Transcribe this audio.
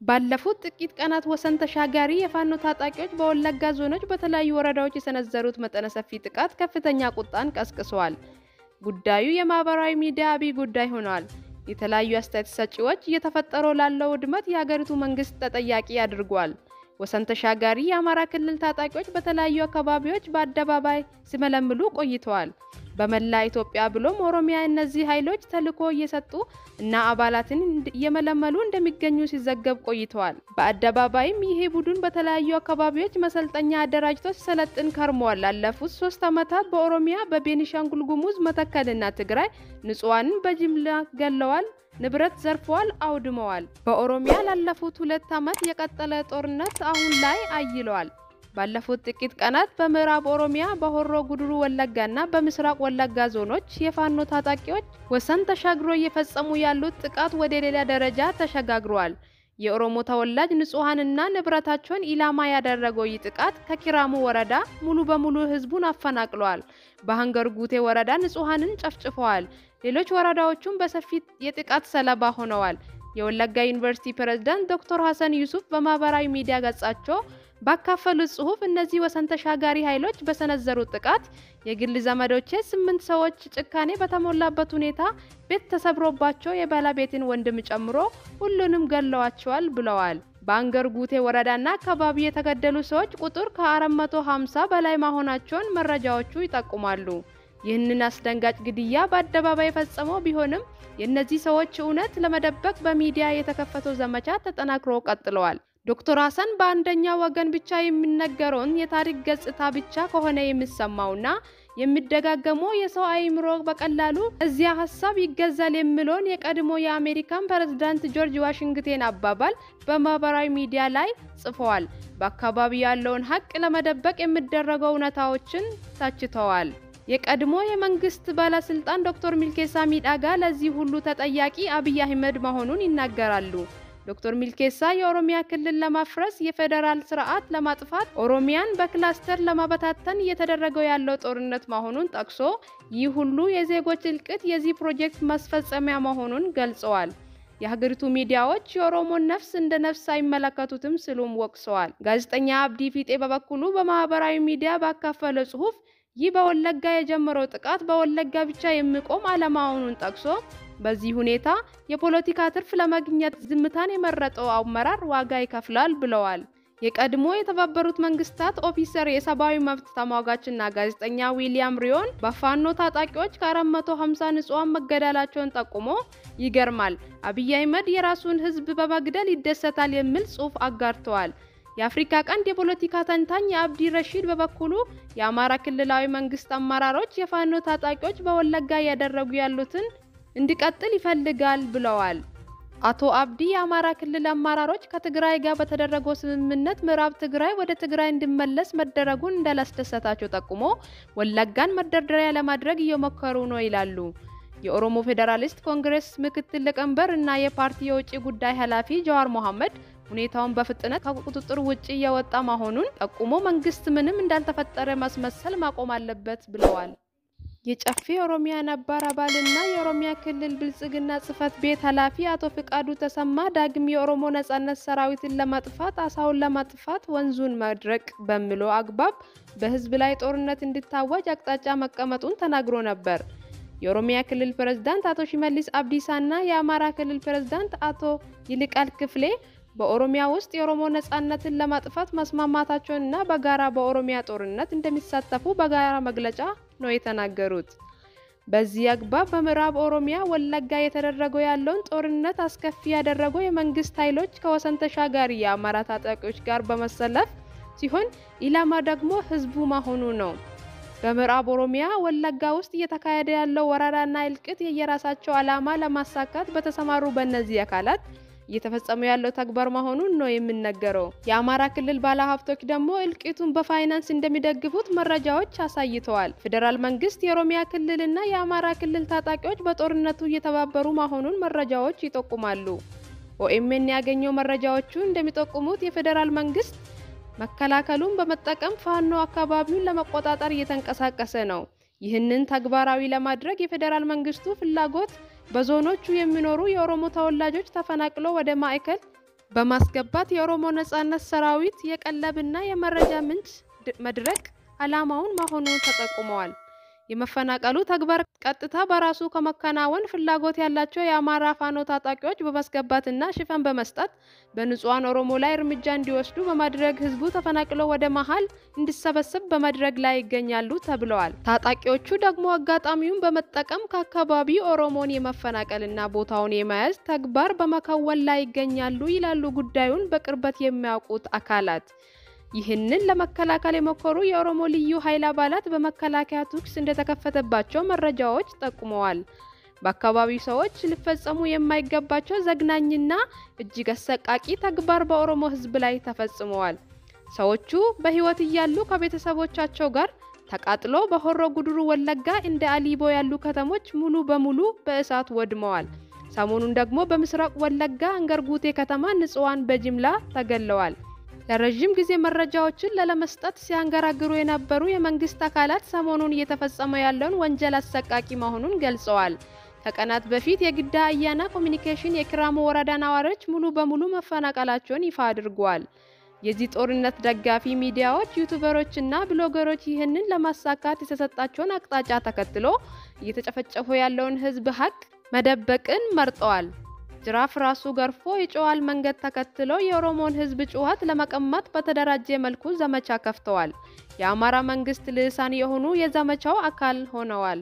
ባለፉት ጥቂት ቀናት ወሰን ተሻጋሪ የፋኖ ታጣቂዎች በወለጋ ዞኖች በተለያዩ ወረዳዎች የሰነዘሩት መጠነ ሰፊ ጥቃት ከፍተኛ ቁጣን ቀስቅሷል። ጉዳዩ የማህበራዊ ሚዲያ አብይ ጉዳይ ሆኗል። የተለያዩ አስተያየት ሰጪዎች እየተፈጠረ ላለው ውድመት የሀገሪቱ መንግስት ተጠያቂ አድርጓል። ወሰን ተሻጋሪ የአማራ ክልል ታጣቂዎች በተለያዩ አካባቢዎች በአደባባይ ሲመለምሉ ቆይተዋል። በመላ ኢትዮጵያ ብሎም ኦሮሚያ እነዚህ ኃይሎች ተልዕኮ እየሰጡ እና አባላትን እየመለመሉ እንደሚገኙ ሲዘገብ ቆይተዋል። በአደባባይም ይሄ ቡድን በተለያዩ አካባቢዎች መሰልጠኛ አደራጅቶ ሲሰለጥን ከርሟል። ላለፉት 3 ዓመታት በኦሮሚያ፣ በቤኒሻንጉል ጉሙዝ፣ መተከልና ትግራይ ንጹሃንን በጅምላ ገለዋል፣ ንብረት ዘርፈዋል፣ አውድመዋል። በኦሮሚያ ላለፉት 2 ዓመት የቀጠለ ጦርነት አሁን ላይ አይሏል። ባለፉት ጥቂት ቀናት በምዕራብ ኦሮሚያ በሆሮ ጉድሩ ወለጋና በምስራቅ ወለጋ ዞኖች የፋኖ ታጣቂዎች ወሰን ተሻግሮ እየፈጸሙ ያሉት ጥቃት ወደ ሌላ ደረጃ ተሸጋግሯል። የኦሮሞ ተወላጅ ንጹሃንና ንብረታቸውን ኢላማ ያደረገው ይህ ጥቃት ከኪራሙ ወረዳ ሙሉ በሙሉ ህዝቡን አፈናቅሏል። በሃንገር ጉቴ ወረዳ ንጹሃንን ጨፍጭፈዋል። ሌሎች ወረዳዎቹም በሰፊ የጥቃት ሰለባ ሆነዋል። የወለጋ ዩኒቨርሲቲ ፕሬዝዳንት ዶክተር ሐሰን ዩሱፍ በማህበራዊ ሚዲያ ገጻቸው ባካፈሉት ጽሁፍ እነዚህ ወሰን ተሻጋሪ ኃይሎች በሰነዘሩት ጥቃት የግል ዘመዶቼ 8 ሰዎች ጭካኔ በተሞላበት ሁኔታ ቤት ተሰብሮባቸው የባለቤትን ወንድም ጨምሮ ሁሉንም ገለዋቸዋል ብለዋል። በአንገር ጉቴ ወረዳና አካባቢ የተገደሉ ሰዎች ቁጥር ከ450 በላይ መሆናቸውን መረጃዎቹ ይጠቁማሉ። ይህንን አስደንጋጭ ግድያ በአደባባይ የፈጸመው ቢሆንም የእነዚህ ሰዎች እውነት ለመደበቅ በሚዲያ የተከፈተው ዘመቻ ተጠናክሮ ቀጥለዋል። ዶክተር ሐሰን በአንደኛው ወገን ብቻ የሚነገረውን የታሪክ ገጽታ ብቻ ከሆነ የሚሰማውና የሚደጋገመው የሰው አይምሮ በቀላሉ እዚያ ሐሳብ ይገዛል የሚለውን የቀድሞ የአሜሪካን ፕሬዝዳንት ጆርጅ ዋሽንግተን አባባል በማህበራዊ ሚዲያ ላይ ጽፈዋል። በአካባቢው ያለውን ሀቅ ለመደበቅ የሚደረገው እውነታዎችን ተችተዋል። የቀድሞ የመንግስት ባለስልጣን ዶክተር ሚልኬሳ ሚዳጋ ለዚህ ሁሉ ተጠያቂ አብይ አህመድ መሆኑን ይናገራሉ። ዶክተር ሚልኬሳ የኦሮሚያ ክልል ለማፍረስ የፌደራል ስርዓት ለማጥፋት ኦሮሚያን በክላስተር ለማበታተን እየተደረገው ያለው ጦርነት መሆኑን ጠቅሶ ይህ ሁሉ የዜጎች እልቂት የዚህ ፕሮጀክት ማስፈጸሚያ መሆኑን ገልጸዋል። የሀገሪቱ ሚዲያዎች የኦሮሞን ነፍስ እንደ ነፍስ አይመለከቱትም ሲሉም ወቅሰዋል። ጋዜጠኛ አብዲ ፊጤ በበኩሉ በማህበራዊ ሚዲያ ባካፈለው ጽሁፍ ይህ በወለጋ የጀመረው ጥቃት በወለጋ ብቻ የሚቆም አለመሆኑን ጠቅሶ በዚህ ሁኔታ የፖለቲካ ትርፍ ለማግኘት ዝምታን የመረጠው አመራር ዋጋ ይከፍላል ብለዋል። የቀድሞ የተባበሩት መንግስታት ኦፊሰር የሰብአዊ መብት ተሟጋችና ጋዜጠኛ ዊሊያም ሪዮን በፋኖ ታጣቂዎች ከ450 ንጹሃን መገደላቸውን ጠቁሞ ይገርማል፣ አብይ አህመድ የራሱን ህዝብ በመግደል ይደሰታል የሚል ጽሑፍ አጋርተዋል። የአፍሪካ ቀንድ የፖለቲካ ተንታኝ አብዲ ረሺድ በበኩሉ የአማራ ክልላዊ መንግስት አመራሮች የፋኖ ታጣቂዎች በወለጋ ያደረጉ ያሉትን እንዲቀጥል ይፈልጋል ብለዋል። አቶ አብዲ የአማራ ክልል አመራሮች ከትግራይ ጋር በተደረገው ስምምነት ምዕራብ ትግራይ ወደ ትግራይ እንዲመለስ መደረጉን እንዳላስደሰታቸው ጠቁሞ ወለጋን መደርደሪያ ለማድረግ እየሞከሩ ነው ይላሉ። የኦሮሞ ፌዴራሊስት ኮንግሬስ ምክትል ሊቀመንበር እና የፓርቲ የውጭ ጉዳይ ኃላፊ ጀዋር መሐመድ ሁኔታውን በፍጥነት ከቁጥጥር ውጪ እየወጣ መሆኑን ጠቁሞ መንግስት ምንም እንዳልተፈጠረ ማስመሰል ማቆም አለበት ብለዋል። የጨፌ ኦሮሚያ ነባር አባልና የኦሮሚያ ክልል ብልጽግና ጽህፈት ቤት ኃላፊ አቶ ፍቃዱ ተሰማ ዳግም የኦሮሞ ነጻነት ሰራዊትን ለማጥፋት አሳውን ለማጥፋት ወንዙን መድረቅ በሚለው አግባብ በህዝብ ላይ ጦርነት እንዲታወጅ አቅጣጫ መቀመጡን ተናግሮ ነበር። የኦሮሚያ ክልል ፕሬዝዳንት አቶ ሽመልስ አብዲሳና የአማራ ክልል ፕሬዝዳንት አቶ ይልቃል ክፍሌ በኦሮሚያ ውስጥ የኦሮሞ ነጻነትን ለማጥፋት መስማማታቸውንና በጋራ በኦሮሚያ ጦርነት እንደሚሳተፉ በጋራ መግለጫ ነው የተናገሩት። በዚህ አግባብ በምዕራብ ኦሮሚያ ወለጋ የተደረገው ያለውን ጦርነት አስከፊ ያደረገው የመንግስት ኃይሎች ከወሰን ተሻጋሪ የአማራ ታጣቂዎች ጋር በመሰለፍ ሲሆን ኢላማ ደግሞ ህዝቡ መሆኑ ነው። በምዕራብ ኦሮሚያ ወለጋ ውስጥ እየተካሄደ ያለው ወረራና እልቂት የየራሳቸው ዓላማ ለማሳካት በተሰማሩ በእነዚህ አካላት እየተፈጸመ ያለው ተግባር መሆኑን ነው የሚነገረው። የአማራ ክልል ባለሀብቶች ደግሞ እልቂቱን በፋይናንስ እንደሚደግፉት መረጃዎች አሳይተዋል። ፌደራል መንግስት የኦሮሚያ ክልልና የአማራ ክልል ታጣቂዎች በጦርነቱ እየተባበሩ መሆኑን መረጃዎች ይጠቁማሉ። ኦኤምኤን ያገኘው መረጃዎቹ እንደሚጠቁሙት የፌደራል መንግስት መከላከሉን በመጠቀም ፋኖ አካባቢውን ለመቆጣጠር እየተንቀሳቀሰ ነው። ይህንን ተግባራዊ ለማድረግ የፌደራል መንግስቱ ፍላጎት በዞኖቹ የሚኖሩ የኦሮሞ ተወላጆች ተፈናቅለው ወደ ማዕከል በማስገባት የኦሮሞ ነጻነት ሰራዊት የቀለብና የመረጃ ምንጭ መድረክ ዓላማውን መሆኑን ተጠቁመዋል። የመፈናቀሉ ተግባር ቀጥታ በራሱ ከመከናወን ፍላጎት ያላቸው የአማራ ፋኖ ታጣቂዎች በማስገባትና ሽፋን በመስጠት በንጹሃን ኦሮሞ ላይ እርምጃ እንዲወስዱ በማድረግ ህዝቡ ተፈናቅሎ ወደ መሃል እንዲሰበሰብ በማድረግ ላይ ይገኛሉ ተብለዋል። ታጣቂዎቹ ደግሞ አጋጣሚውን በመጠቀም ከአካባቢው ኦሮሞን የመፈናቀልና ቦታውን የመያዝ ተግባር በመከወን ላይ ይገኛሉ ይላሉ ጉዳዩን በቅርበት የሚያውቁት አካላት። ይህንን ለመከላከል የሞከሩ የኦሮሞ ልዩ ኃይል አባላት በመከላከያ ተኩስ እንደተከፈተባቸው መረጃዎች ጠቁመዋል። በአካባቢው ሰዎች ሊፈጸሙ የማይገባቸው ዘግናኝና እጅግ አሰቃቂ ተግባር በኦሮሞ ህዝብ ላይ ተፈጽመዋል። ሰዎቹ በህይወት እያሉ ከቤተሰቦቻቸው ጋር ተቃጥሎ በሆሮ ጉዱሩ ወለጋ እንደ አሊቦ ያሉ ከተሞች ሙሉ በሙሉ በእሳት ወድመዋል። ሰሞኑን ደግሞ በምስራቅ ወለጋ አንገርጉቴ ከተማ ንጹሃን በጅምላ ተገለዋል። ለረጅም ጊዜ መረጃዎችን ለመስጠት ሲያንገራግሩ የነበሩ የመንግስት አካላት ሰሞኑን እየተፈጸመ ያለውን ወንጀል አሰቃቂ መሆኑን ገልጸዋል። ከቀናት በፊት የግዳ አያና ኮሚኒኬሽን የክራሙ ወረዳ ነዋሪዎች ሙሉ በሙሉ መፈናቀላቸውን ይፋ አድርጓል። የዚህ ጦርነት ደጋፊ ሚዲያዎች፣ ዩቲዩበሮችና ብሎገሮች ይህንን ለማሳካት የተሰጣቸውን አቅጣጫ ተከትሎ እየተጨፈጨፈ ያለውን ህዝብ ሀቅ መደበቅን መርጠዋል። ጅራፍ ራሱ ገርፎ የጨዋል መንገድ ተከትለው የኦሮሞን ህዝብ ጩኸት ለመቀማት በተደራጀ መልኩ ዘመቻ ከፍተዋል። የአማራ መንግስት ልሳን የሆኑ የዘመቻው አካል ሆነዋል።